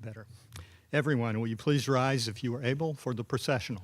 better. Everyone, will you please rise if you are able for the processional?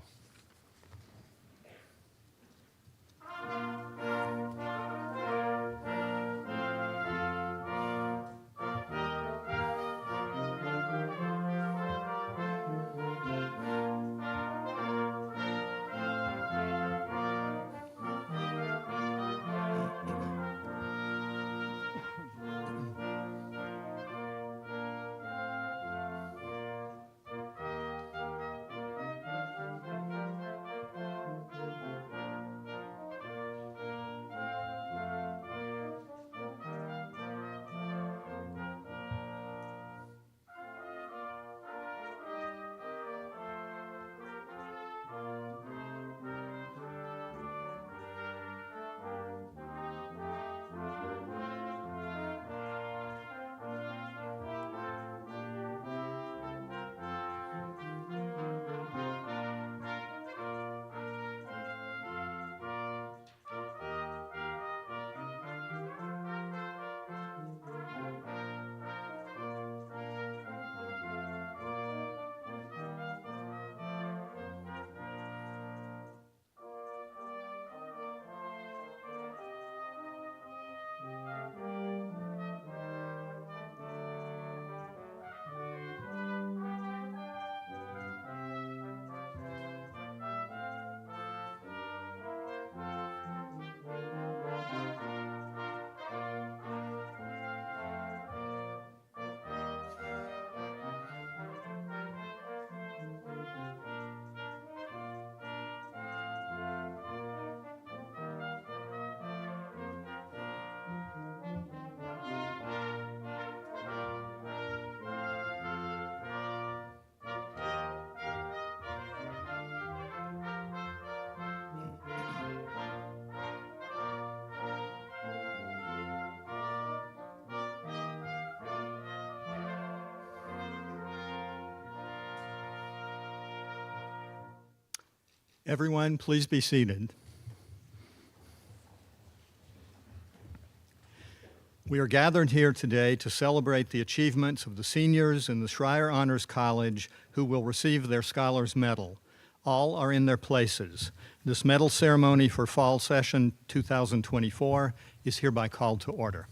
Everyone, please be seated. We are gathered here today to celebrate the achievements of the seniors in the Schreyer Honors College who will receive their Scholars Medal. All are in their places. This medal ceremony for Fall Session 2024 is hereby called to order.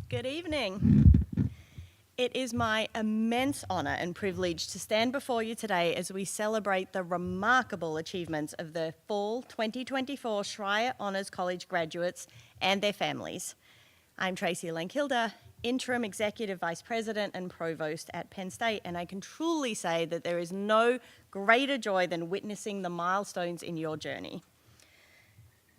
Good evening. It is my immense honour and privilege to stand before you today as we celebrate the remarkable achievements of the Fall 2024 Schreyer Honours College graduates and their families. I'm Tracy Lankilder, Interim Executive Vice President and Provost at Penn State, and I can truly say that there is no greater joy than witnessing the milestones in your journey.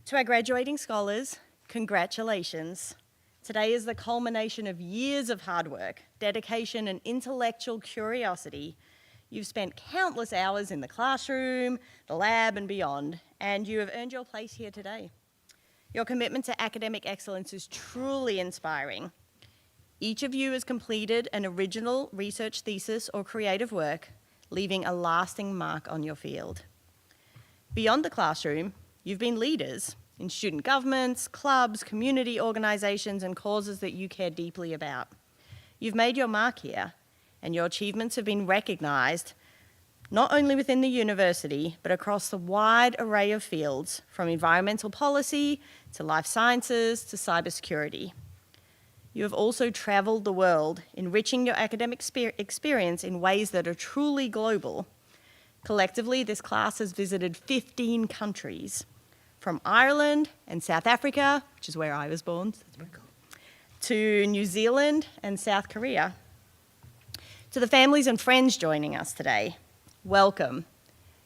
To our graduating scholars, congratulations. Today is the culmination of years of hard work, dedication, and intellectual curiosity. You've spent countless hours in the classroom, the lab, and beyond, and you have earned your place here today. Your commitment to academic excellence is truly inspiring. Each of you has completed an original research thesis or creative work, leaving a lasting mark on your field. Beyond the classroom, you've been leaders in student governments, clubs, community organisations, and causes that you care deeply about. You've made your mark here, and your achievements have been recognised not only within the university, but across the wide array of fields, from environmental policy to life sciences to cybersecurity. You have also travelled the world, enriching your academic experience in ways that are truly global. Collectively, this class has visited 15 countries, from Ireland and South Africa, which is where I was born, so that's pretty cool, to New Zealand and South Korea. To the families and friends joining us today, welcome.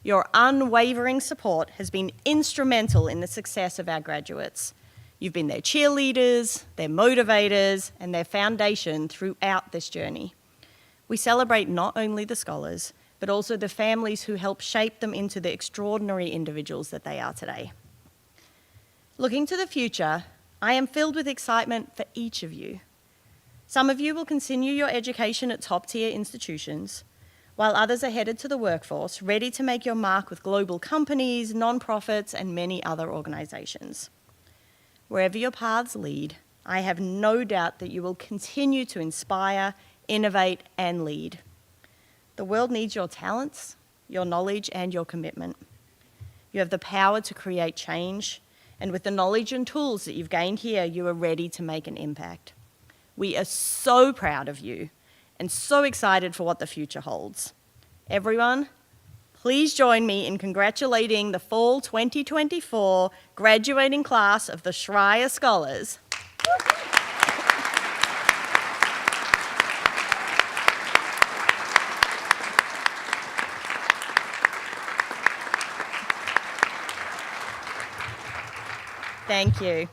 Your unwavering support has been instrumental in the success of our graduates. You've been their cheerleaders, their motivators, and their foundation throughout this journey. We celebrate not only the scholars, but also the families who helped shape them into the extraordinary individuals that they are today. Looking to the future, I am filled with excitement for each of you. Some of you will continue your education at top-tier institutions, while others are headed to the workforce, ready to make your mark with global companies, non-profits, and many other organisations. Wherever your paths lead, I have no doubt that you will continue to inspire, innovate, and lead. The world needs your talents, your knowledge, and your commitment. You have the power to create change, and with the knowledge and tools that you've gained here, you are ready to make an impact. We are so proud of you and so excited for what the future holds. Everyone, please join me in congratulating the Fall 2024 graduating class of the Schreyer Scholars. Thank you.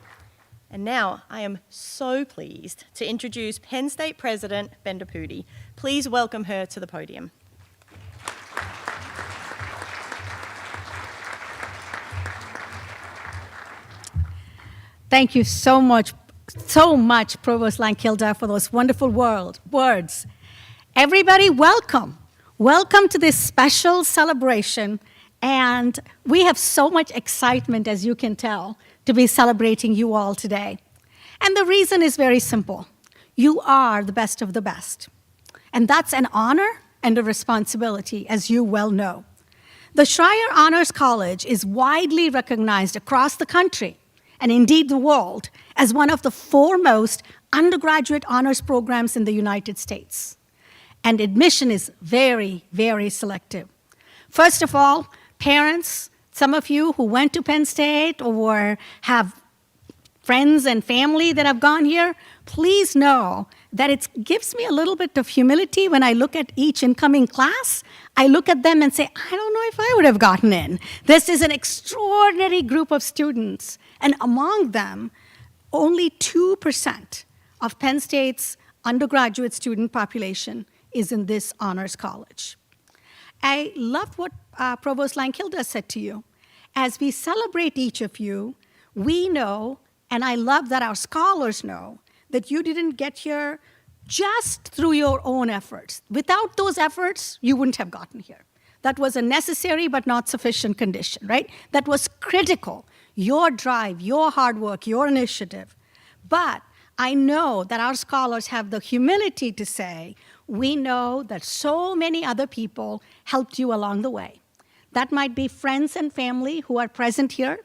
And now I am so pleased to introduce Penn State President Benda Pudi. Please welcome her to the podium. Thank you so much, Provost Lankilda, for those wonderful words. Everybody, welcome. Welcome to this special celebration. And we have so much excitement, as you can tell, to be celebrating you all today. And the reason is very simple. You are the best of the best. And that's an honor and a responsibility, as you well know. The Schreyer Honors College is widely recognized across the country, and indeed the world, as one of the foremost undergraduate honors programs in the United States. And admission is very, very selective. First of all, parents, some of you who went to Penn State or have friends and family that have gone here, please know that it gives me a little bit of humility when I look at each incoming class. I look at them and say, I don't know if I would have gotten in. This is an extraordinary group of students. And among them, only 2% of Penn State's undergraduate student population is in this honors college. I love what Provost Lankilda said to you. As we celebrate each of you, we know, and I love that our scholars know, that you didn't get here just through your own efforts. Without those efforts, you wouldn't have gotten here. That was a necessary but not sufficient condition, right? That was critical. Your drive, your hard work, your initiative. But I know that our scholars have the humility to say, we know that so many other people helped you along the way. That might be friends and family who are present here.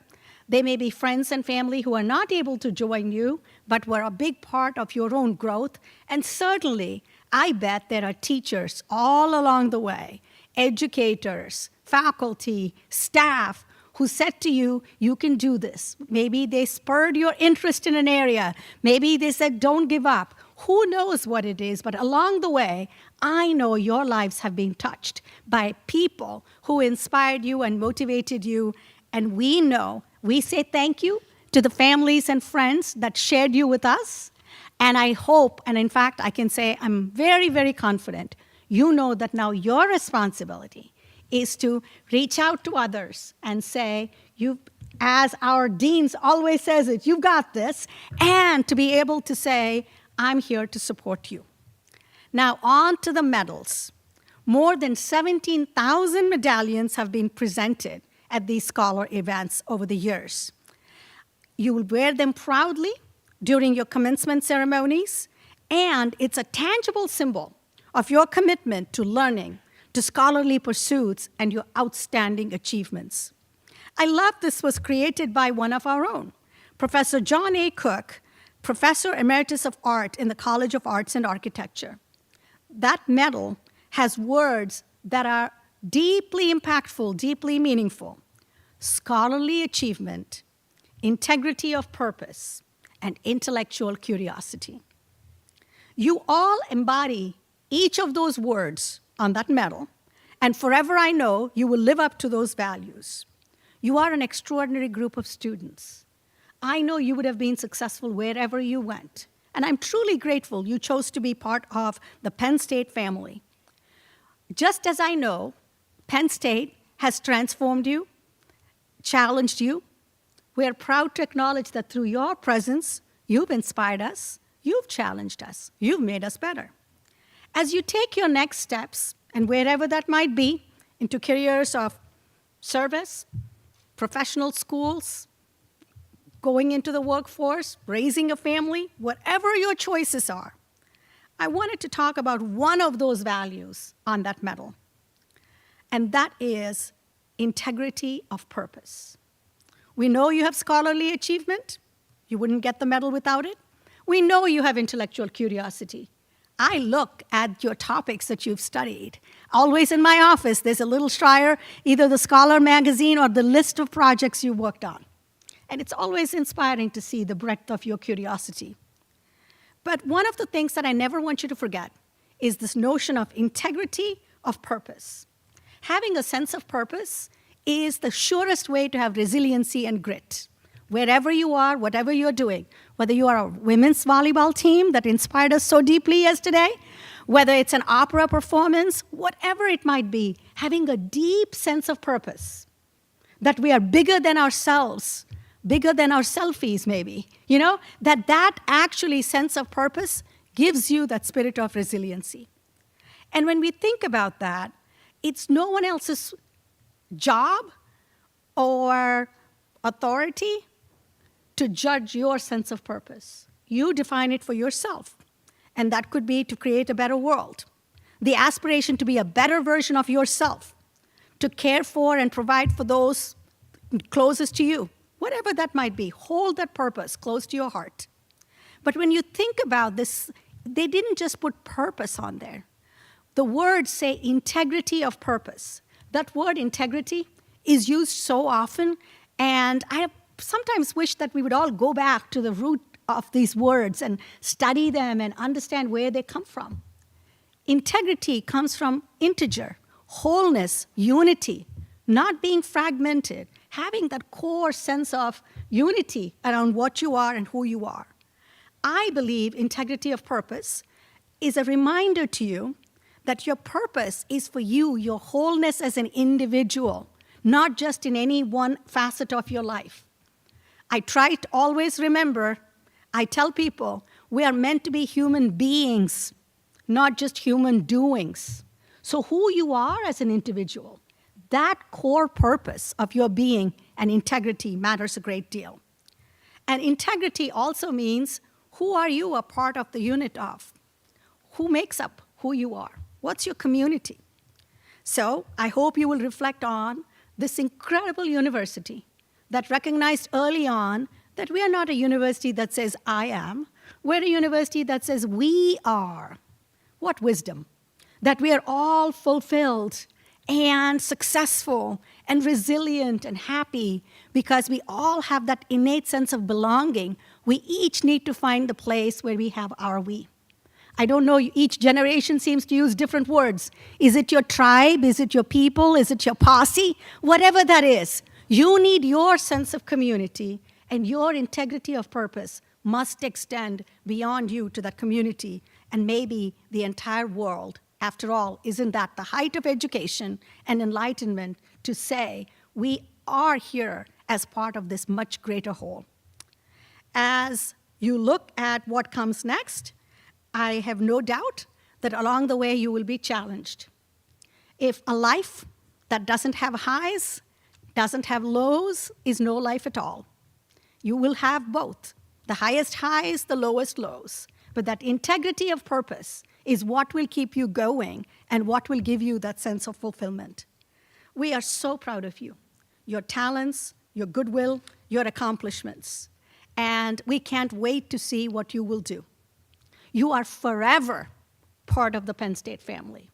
They may be friends and family who are not able to join you, but were a big part of your own growth. And certainly, I bet there are teachers all along the way, educators, faculty, staff, who said to you, you can do this. Maybe they spurred your interest in an area. Maybe they said, don't give up. Who knows what it is, but along the way, I know your lives have been touched by people who inspired you and motivated you. And we know, we say thank you to the families and friends that shared you with us. And I hope, and in fact, I can say I'm very, very confident, you know that now your responsibility is to reach out to others and say, as our deans always says it, you've got this, and to be able to say, I'm here to support you. Now on to the medals. More than 17,000 medallions have been presented at these scholar events over the years. You will wear them proudly during your commencement ceremonies, and it's a tangible symbol of your commitment to learning, to scholarly pursuits, and your outstanding achievements. I love this was created by one of our own, Professor John A. Cook, Professor Emeritus of Art in the College of Arts and Architecture. That medal has words that are deeply impactful, deeply meaningful. Scholarly achievement, integrity of purpose, and intellectual curiosity. You all embody each of those words on that medal, and forever I know you will live up to those values. You are an extraordinary group of students. I know you would have been successful wherever you went, and I'm truly grateful you chose to be part of the Penn State family. Just as I know Penn State has transformed you, challenged you, we are proud to acknowledge that through your presence, you've inspired us, you've challenged us, you've made us better. As you take your next steps, and wherever that might be, into careers of service, professional schools, going into the workforce, raising a family, whatever your choices are, I wanted to talk about one of those values on that medal, and that is integrity of purpose. We know you have scholarly achievement. You wouldn't get the medal without it. We know you have intellectual curiosity. I look at your topics that you've studied. Always in my office, there's a little Schreier, either the Scholar magazine or the list of projects you worked on. And it's always inspiring to see the breadth of your curiosity. But one of the things that I never want you to forget is this notion of integrity of purpose. Having a sense of purpose is the surest way to have resiliency and grit. Wherever you are, whatever you're doing, whether you are a women's volleyball team that inspired us so deeply yesterday, whether it's an opera performance, whatever it might be, having a deep sense of purpose, that we are bigger than ourselves, bigger than our selfies maybe, that actually sense of purpose gives you that spirit of resiliency. And when we think about that, it's no one else's job or authority to judge your sense of purpose. You define it for yourself. And that could be to create a better world, the aspiration to be a better version of yourself, to care for and provide for those closest to you, whatever that might be. Hold that purpose close to your heart. But when you think about this, they didn't just put purpose on there. The words say integrity of purpose. That word integrity is used so often, and I have sometimes wish that we would all go back to the root of these words and study them and understand where they come from. Integrity comes from integer, wholeness, unity, not being fragmented, having that core sense of unity around what you are and who you are. I believe integrity of purpose is a reminder to you that your purpose is for you, your wholeness as an individual, not just in any one facet of your life. I try to always remember, I tell people, we are meant to be human beings, not just human doings. So who you are as an individual, that core purpose of your being and integrity matters a great deal. And integrity also means, who are you a part of the unit of? Who makes up who you are? What's your community? So I hope you will reflect on this incredible university that recognized early on that we are not a university that says, I am. We're a university that says, we are. What wisdom. That we are all fulfilled and successful and resilient and happy because we all have that innate sense of belonging. We each need to find the place where we have our we. I don't know, each generation seems to use different words. Is it your tribe? Is it your people? Is it your posse? Whatever that is. You need your sense of community, and your integrity of purpose must extend beyond you to that community and maybe the entire world. After all, isn't that the height of education and enlightenment to say we are here as part of this much greater whole? As you look at what comes next, I have no doubt that along the way you will be challenged. If a life that doesn't have highs, doesn't have lows, is no life at all. You will have both, the highest highs, the lowest lows. But that integrity of purpose is what will keep you going and what will give you that sense of fulfillment. We are so proud of you, your talents, your goodwill, your accomplishments. And we can't wait to see what you will do. You are forever part of the Penn State family.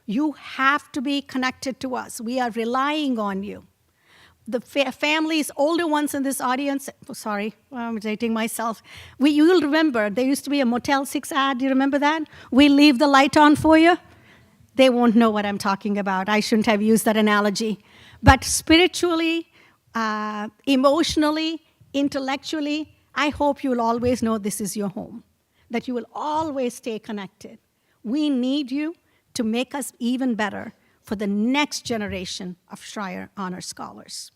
You have to be connected to us. We are relying on you. The families, older ones in this audience, sorry, I'm dating myself. You'll remember, there used to be a Motel 6 ad, do you remember that? We'll leave the light on for you. They won't know what I'm talking about. I shouldn't have used that analogy. But spiritually, emotionally, intellectually, I hope you'll always know this is your home, that you will always stay connected. We need you to make us even better for the next generation of Schreier Honor Scholars.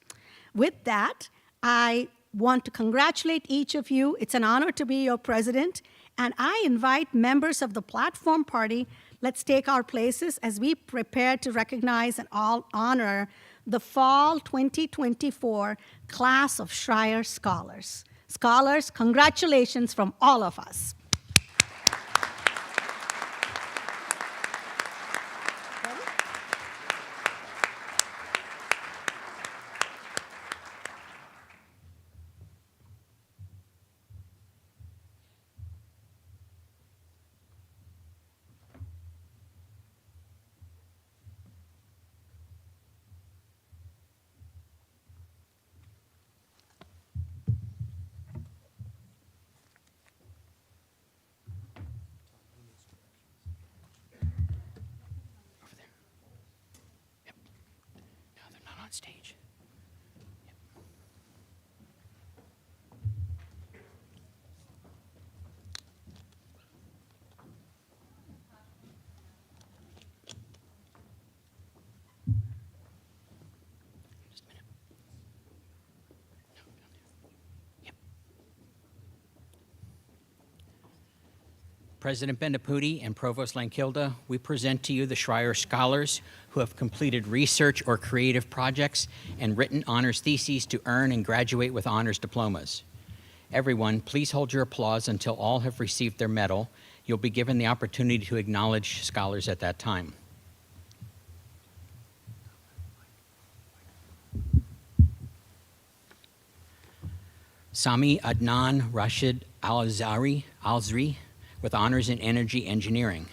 With that, I want to congratulate each of you. It's an honor to be your president, and I invite members of the platform party, let's take our places as we prepare to recognize and all honor the Fall 2024 class of Schreyer Scholars. Scholars, congratulations from all of us. Over there. Yep. No, they're not on stage. Yep. Just a minute. No, down there. Yep. President Bendaputi and Provost Lankilda, we present to you the Schreyer Scholars who have completed research or creative projects and written honors theses to earn and graduate with honors diplomas. Everyone, please hold your applause until all have received their medal. You'll be given the opportunity to acknowledge scholars at that time. Sami Adnan Rashid Al-Zri with honors in energy engineering.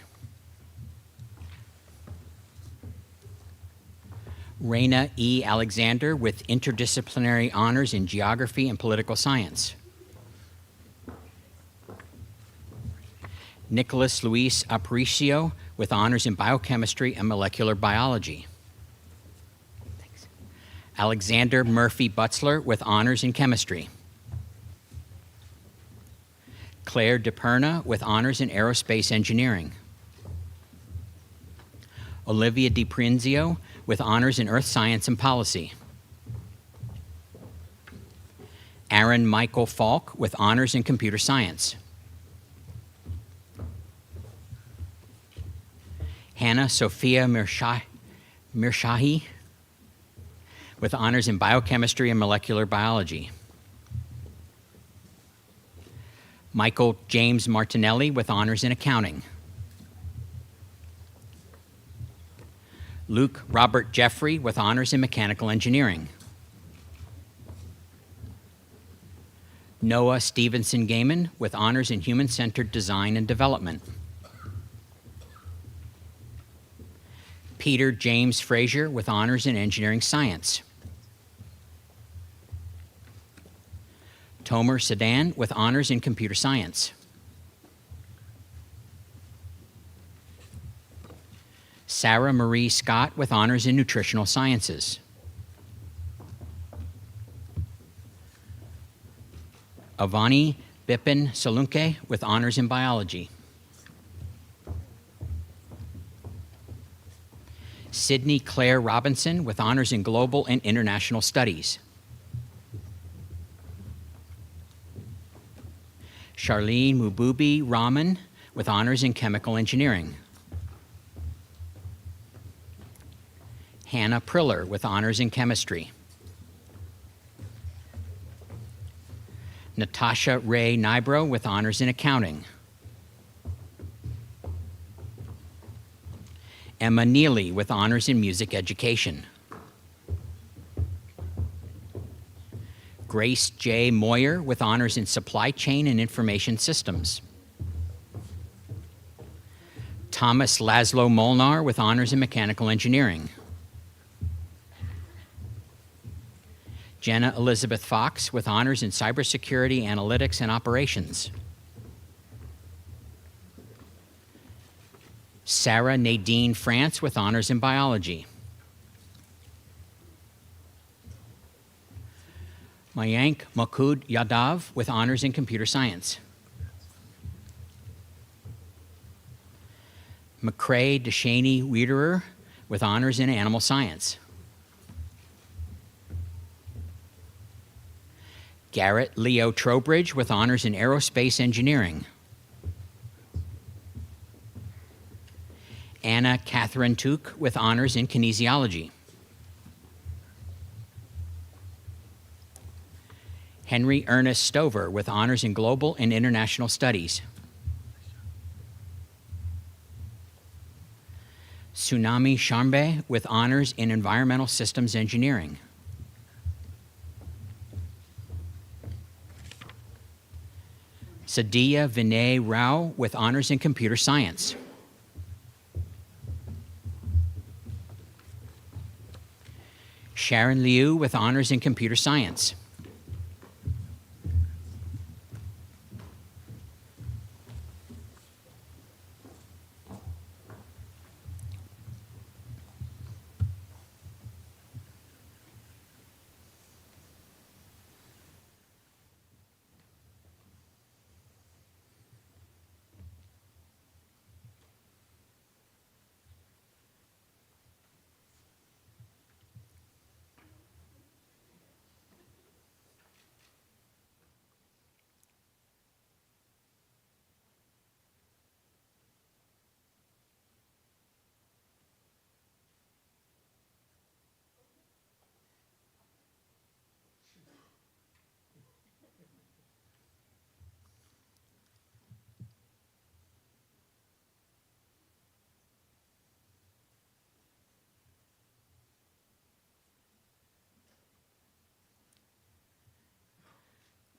Raina E. Alexander with interdisciplinary honors in geography and political science. Nicholas Luis Aparicio with honors in biochemistry and molecular biology. Thanks. Alexander Murphy Butzler with honors in chemistry. Claire DePerna with honors in aerospace engineering. Olivia DiPrinzio with honors in earth science and policy. Aaron Michael Falk with honors in computer science. Hannah Sophia Mirshahi with honors in biochemistry and molecular biology. Michael James Martinelli with honors in accounting. Luke Robert Jeffrey with honors in mechanical engineering. Noah Stevenson Gaiman with honors in human-centered design and development. Peter James Frazier with honors in engineering science. Tomer Sedan with honors in computer science. Sarah Marie Scott with honors in nutritional sciences. Avani Bipin Salunke with honors in biology. Sydney Claire Robinson with honors in global and international studies. Charlene Mububi Rahman with honors in chemical engineering. Hannah Priller with honors in chemistry. Natasha Ray Nybro with honors in accounting. Emma Neely with honors in music education. Grace J. Moyer with honors in supply chain and information systems. Thomas Laszlo Molnar with honors in mechanical engineering. Jenna Elizabeth Fox with honors in cybersecurity, analytics, and operations. Sarah Nadine France with honors in biology. Mayank Makud Yadav with honors in computer science. McCrae Deshaney Wiederer with honors in animal science. Garrett Leo Trowbridge with honors in aerospace engineering. Anna Catherine Took with honors in kinesiology. Henry Ernest Stover with honors in Global and International Studies. Tsunami Shambe with honors in Environmental Systems Engineering. Sadiya Vinay Rao with honors in Computer Science. Sharon Liu with honors in Computer Science.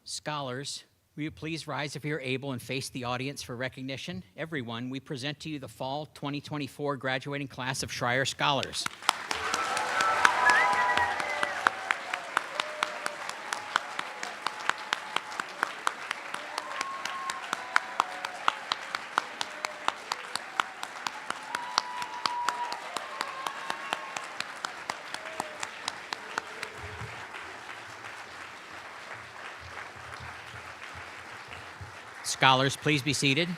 Scholars, will you please rise if you're able and face the audience for recognition? Everyone, we present to you the Fall 2024 graduating class of Schreyer Scholars. Scholars, please be seated.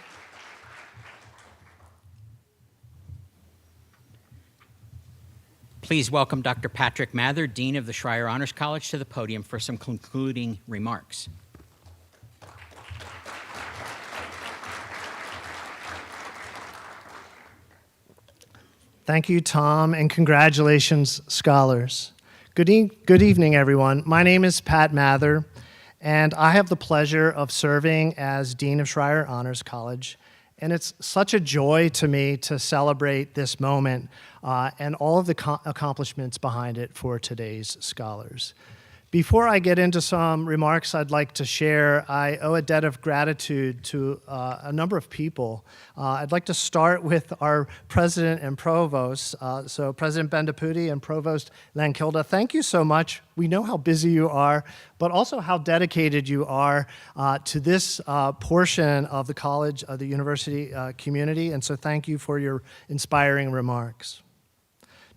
Please welcome Dr. Patrick Mather, Dean of the Schreyer Honors College, to the podium for some concluding remarks. Thank you, Tom, and congratulations, scholars. Good evening, everyone. My name is Pat Mather, and I have the pleasure of serving as Dean of Schreyer Honors College. And it's such a joy to me to celebrate this moment and all of the accomplishments behind it for today's scholars. Before I get into some remarks I'd like to share, I owe a debt of gratitude to a number of people. I'd like to start with our president and provost. So President Bendapudi and Provost Lankilde, thank you so much. We know how busy you are, but also how dedicated you are to this portion of the college, of the university community, and so thank you for your inspiring remarks.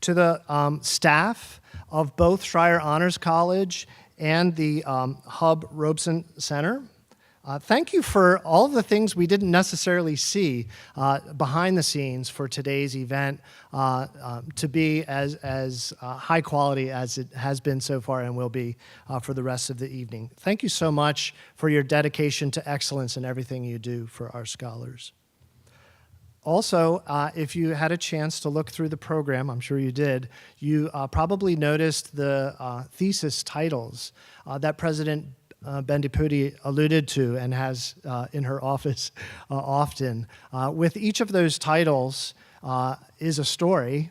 To the staff of both Schreyer Honors College and the Hub Robeson Center, thank you for all of the things we didn't necessarily see behind the scenes for today's event to be as high quality as it has been so far and will be for the rest of the evening. Thank you so much for your dedication to excellence in everything you do for our scholars. Also, if you had a chance to look through the program, I'm sure you did, you probably noticed the thesis titles that President Bendapudi alluded to and has in her office often. With each of those titles is a story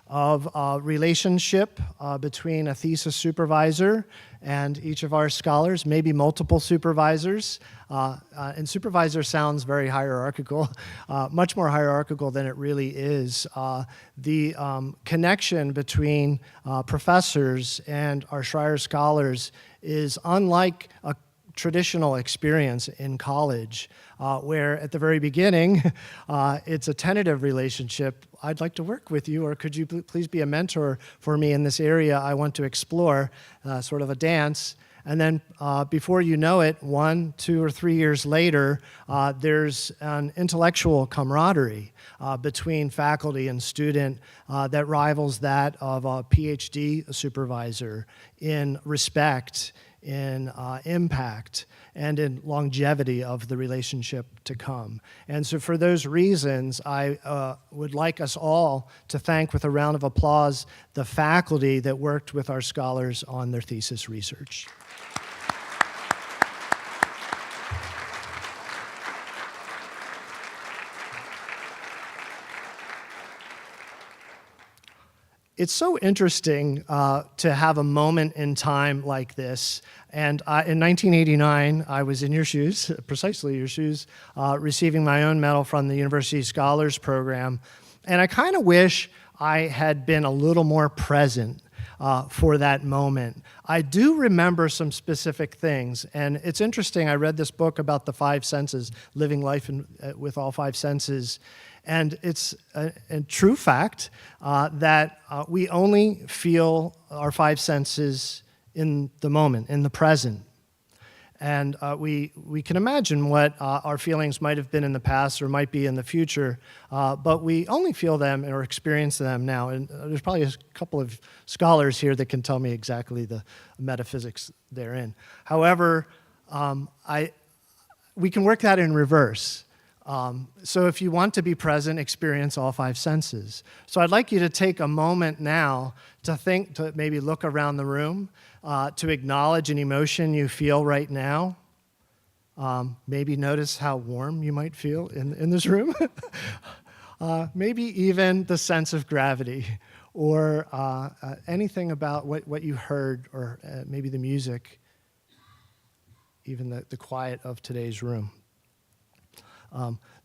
of a relationship between a thesis supervisor and each of our scholars, maybe multiple supervisors. And supervisor sounds very hierarchical, much more hierarchical than it really is. The connection between professors and our Schreyer scholars is unlike a traditional experience in college, where at the very beginning, it's a tentative relationship. I'd like to work with you, or could you please be a mentor for me in this area I want to explore, sort of a dance. And then before you know it, 1, 2, or 3 years later, there's an intellectual camaraderie between faculty and student that rivals that of a PhD supervisor in respect, in impact, and in longevity of the relationship to come. And so for those reasons, I would like us all to thank with a round of applause the faculty that worked with our scholars on their thesis research. it's so interesting to have a moment in time like this. And in 1989, I was in your shoes, precisely your shoes, receiving my own medal from the University Scholars Program. And I kind of wish I had been a little more present for that moment. I do remember some specific things, and it's interesting. I read this book about the five senses, living life with all five senses, and it's a true fact that we only feel our five senses in the moment, in the present. And we can imagine what our feelings might have been in the past or might be in the future, but we only feel them or experience them now. And there's probably a couple of scholars here that can tell me exactly the metaphysics therein. However, we can work that in reverse. So if you want to be present, experience all five senses. So I'd like you to take a moment now to think, to maybe look around the room, to acknowledge an emotion you feel right now. Maybe notice how warm you might feel in this room. Maybe even the sense of gravity, or anything about what you heard, or maybe the music, even the quiet of today's room.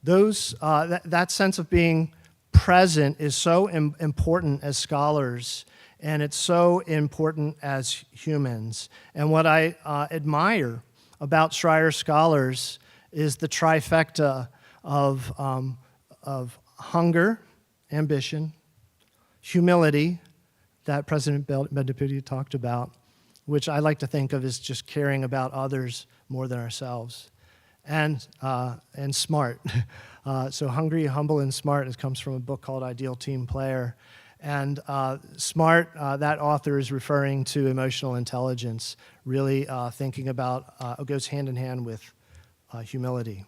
That sense of being present is so important as scholars, and it's so important as humans. And what I admire about Schreyer Scholars is the trifecta of hunger, ambition, humility that President Bendapudi talked about, which I like to think of as just caring about others more than ourselves, and smart. So hungry, humble, and smart. It comes from a book called Ideal Team Player. And smart, that author is referring to emotional intelligence, really thinking about, it goes hand in hand with humility.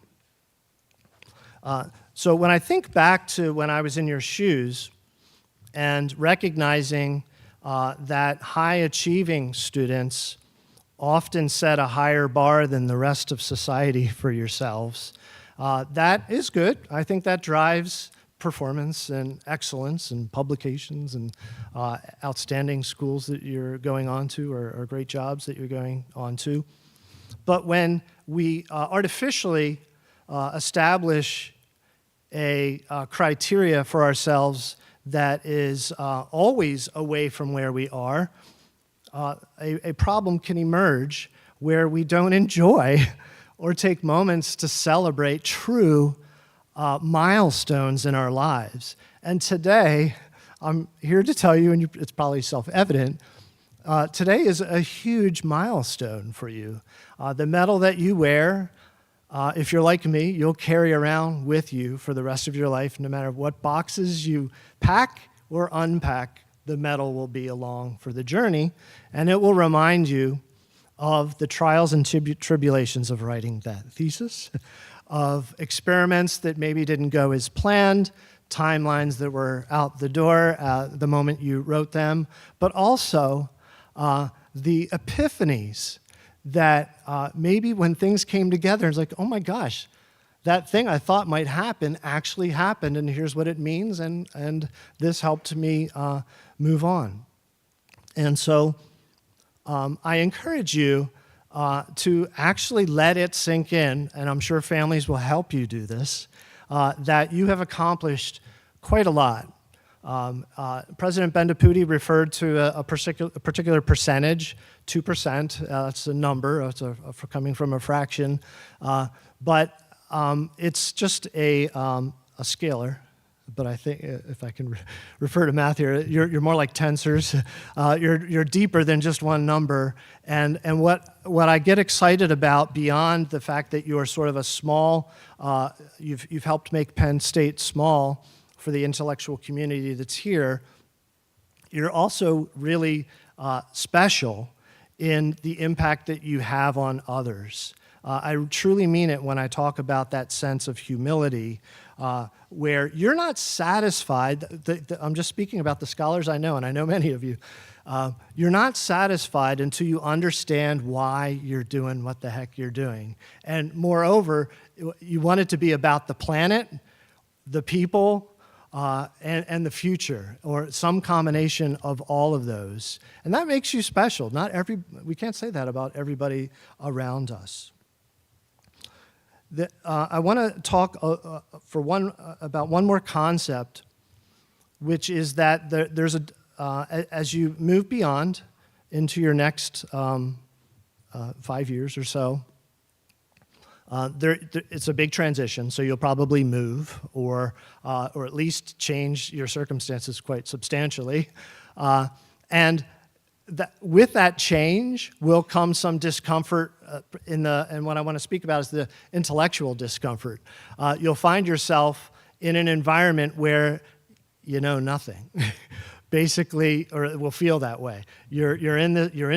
So when I think back to when I was in your shoes and recognizing that high-achieving students often set a higher bar than the rest of society for yourselves, that is good. I think that drives performance and excellence and publications and outstanding schools that you're going on to, or great jobs that you're going on to. But when we artificially establish a criteria for ourselves that is always away from where we are, a problem can emerge where we don't enjoy or take moments to celebrate true milestones in our lives. And today, I'm here to tell you, and it's probably self-evident, today is a huge milestone for you. The medal that you wear, if you're like me, you'll carry around with you for the rest of your life. No matter what boxes you pack or unpack, the medal will be along for the journey, and it will remind you of the trials and tribulations of writing that thesis, of experiments that maybe didn't go as planned, timelines that were out the door the moment you wrote them, but also the epiphanies that maybe when things came together, it's like, oh my gosh, that thing I thought might happen actually happened, and here's what it means, and this helped me move on. And so I encourage you to actually let it sink in, and I'm sure families will help you do this, that you have accomplished quite a lot. President Bendapudi referred to a particular percentage, 2%. That's a number, it's coming from a fraction, but it's just a scalar. But I think if I can refer to math here, you're more like tensors. You're deeper than just one number. And what I get excited about, beyond the fact that you are sort of a small, you've helped make Penn State small for the intellectual community that's here, you're also really special in the impact that you have on others. I truly mean it when I talk about that sense of humility, where you're not satisfied. I'm just speaking about the scholars I know, and I know many of you. You're not satisfied until you understand why you're doing what the heck you're doing. And moreover, you want it to be about the planet, the people, and the future, or some combination of all of those. And that makes you special. We can't say that about everybody around us. I want to talk about one more concept, which is that there's as you move beyond into your next 5 years or so, it's a big transition, so you'll probably move or at least change your circumstances quite substantially. And with that change will come some discomfort and what I want to speak about is the intellectual discomfort. You'll find yourself in an environment where you know nothing, basically, or it will feel that way. You're in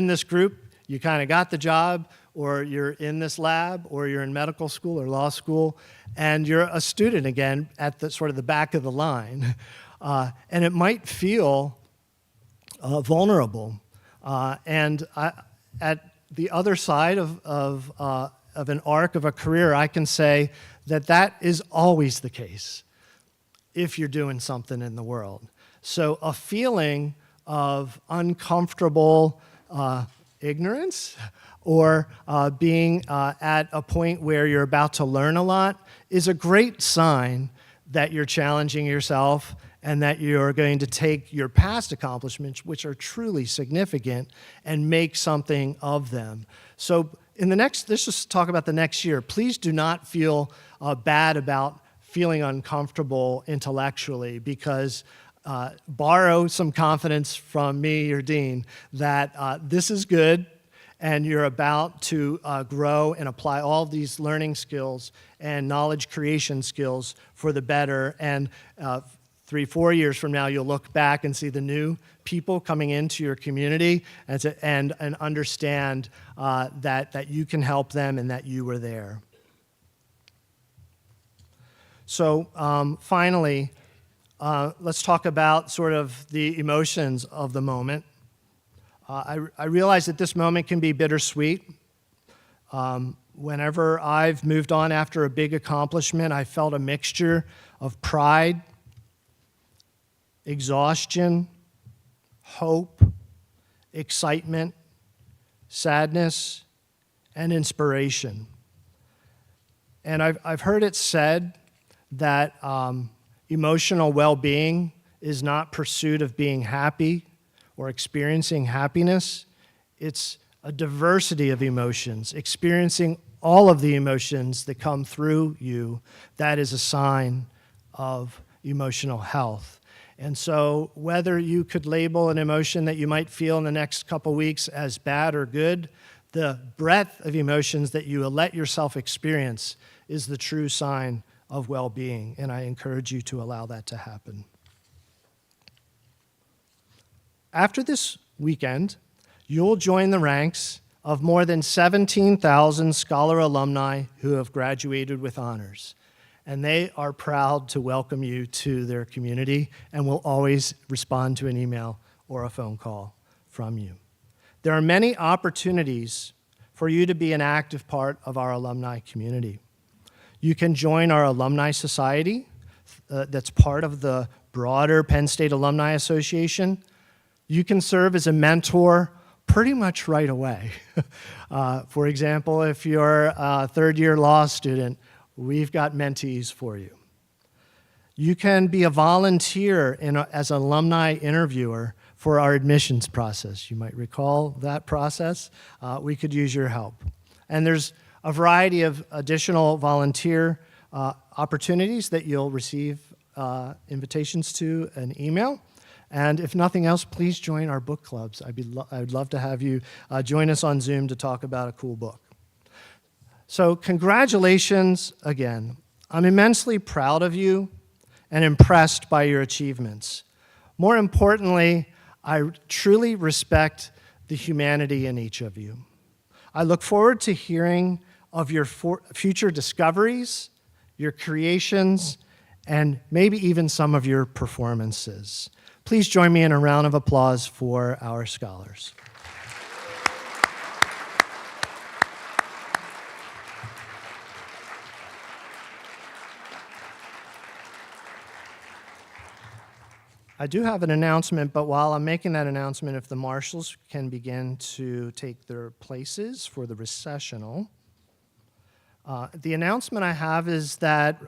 this group, you kind of got the job, or you're in this lab, or you're in medical school or law school, and you're a student again at the sort of the back of the line. And it might feel vulnerable. And at the other side of an arc of a career, I can say that is always the case if you're doing something in the world. So a feeling of uncomfortable ignorance or being at a point where you're about to learn a lot is a great sign that you're challenging yourself and that you're going to take your past accomplishments, which are truly significant, and make something of them. So let's just talk about the next year. Please do not feel bad about feeling uncomfortable intellectually, because borrow some confidence from me, your dean, that this is good, and you're about to grow and apply all of these learning skills and knowledge creation skills for the better. And 3-4 years from now, you'll look back and see the new people coming into your community and understand that you can help them and that you were there. So finally, let's talk about sort of the emotions of the moment. I realize that this moment can be bittersweet. Whenever I've moved on after a big accomplishment, I felt a mixture of pride, exhaustion, hope, excitement, sadness, and inspiration. And I've heard it said that emotional well-being is not pursuit of being happy or experiencing happiness. It's a diversity of emotions, experiencing all of the emotions that come through you. That is a sign of emotional health. And so whether you could label an emotion that you might feel in the next couple weeks as bad or good, the breadth of emotions that you let yourself experience is the true sign of well-being, and I encourage you to allow that to happen. After this weekend, you'll join the ranks of more than 17,000 Scholar alumni who have graduated with honors. And they are proud to welcome you to their community and will always respond to an email or a phone call from you. There are many opportunities for you to be an active part of our alumni community. You can join our alumni society that's part of the broader Penn State Alumni Association. You can serve as a mentor pretty much right away. For example, if you're a third-year law student, we've got mentees for you. You can be a volunteer as an alumni interviewer for our admissions process. You might recall that process. We could use your help. And there's a variety of additional volunteer opportunities that you'll receive invitations to an email. And if nothing else, please join our book clubs. I'd love to have you join us on Zoom to talk about a cool book. So congratulations again. I'm immensely proud of you and impressed by your achievements. More importantly, I truly respect the humanity in each of you. I look forward to hearing of your future discoveries, your creations, and maybe even some of your performances. Please join me in a round of applause for our scholars. I do have an announcement, but while I'm making that announcement, if the marshals can begin to take their places for the recessional. The announcement I have is that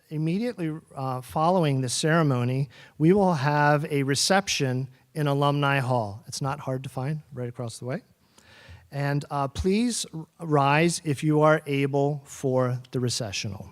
immediately following the ceremony, we will have a reception in Alumni Hall. It's not hard to find, right across the way. And please rise if you are able for the recessional.